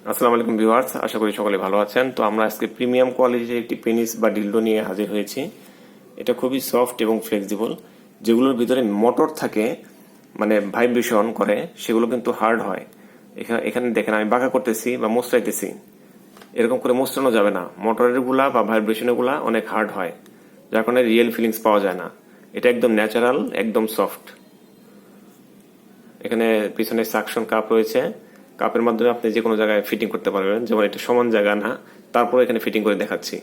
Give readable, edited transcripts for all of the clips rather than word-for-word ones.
আসসালামু আলাইকুম ভিউয়ার্স, আশা করি সকলে ভালো আছেন। তো আমরা আজকে প্রিমিয়াম কোয়ালিটির একটি পেনিস বা ডিলডো নিয়ে হাজির হয়েছি। এটা খুবই সফট এবং ফ্লেক্সিবল। যেগুলোর ভিতরে মোটর থাকে, মানে ভাইব্রেশন করে, সেগুলো কিন্তু হার্ড হয়। এখানে দেখেন আমি বাঁকা করতেছি বা মোচড়াইতেছি, এরকম করে মোচড়ানো যাবে না। মোটরের গুলা বা ভাইব্রেশনের গুলা অনেক হার্ড হয়, যার কারণে রিয়েল ফিলিংস পাওয়া যায় না। এটা একদম ন্যাচারাল, একদম সফট। এখানে পিছনে সাকশন কাপ রয়েছে। কাপের মাধ্যমে আপনি যে কোনো জায়গায় ফিটিং করতে পারবেন। যেমন এটা সমান জায়গা না, তারপরে এখানে ফিটিং করে দেখাচ্ছি।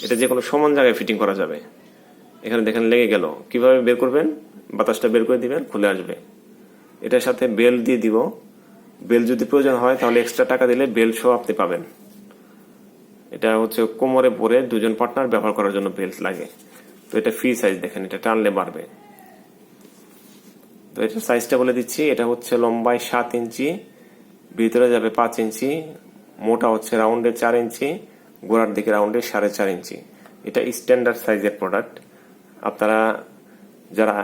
এটা যে কোনো সমান জায়গায় ফিটিং করা যাবে। এখানে দেখেন লেগে গেল, কিভাবে বের করবেন? বাতাসটা বের করে দিবেন, খুলে আসবে। এটার সাথে বেল দিয়ে দিব। বেল যদি প্রয়োজন হয় তাহলে এক্সট্রা টাকা দিলে বেল সহ আপনি পাবেন। এটা হচ্ছে কোমরে পরে দুজন পার্টনার ব্যবহার করার জন্য বেল্ট লাগে। তো এটা ফ্রি সাইজ, দেখেন এটা টানলে বাড়বে। তো এটা সাইজটা বলে দিচ্ছি। এটা হচ্ছে লম্বায় 7 ইঞ্চি, ভিতরে যাবে 5 ইঞ্চি, মোটা হচ্ছে রাউন্ডে 4 ইঞ্চি, গোড়ার দিকে রাউন্ডে 4.5 ইঞ্চি। এটা স্ট্যান্ডার্ড সাইজের প্রোডাক্ট। আপনারা যারা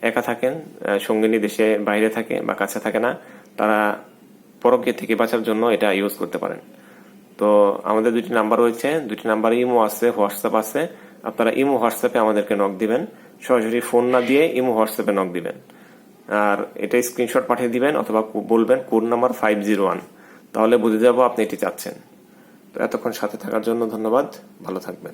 একা থাকেন, সঙ্গিনী দেশে বাইরে থাকে বা কাছে থাকে না, তারা পরকীয়া থেকে বাঁচার জন্য এটা ইউজ করতে পারেন। তো আমাদের দুটি নাম্বার রয়েছে, দুটি নাম্বারে ইমো আছে, হোয়াটসঅ্যাপ আছে। আপনারা ইমো হোয়াটসঅ্যাপে আমাদেরকে নক দিবেন। সরাসরি ফোন না দিয়ে ইমো হোয়াটসঅ্যাপে নক দিবেন। আর এটা স্ক্রিনশট পাঠিয়ে দিবেন, অথবা বলবেন কোড নাম্বার 501, তাহলে বুঝে যাবো আপনি এটি চাচ্ছেন। তো এতক্ষণ সাথে থাকার জন্য ধন্যবাদ। ভালো থাকবেন।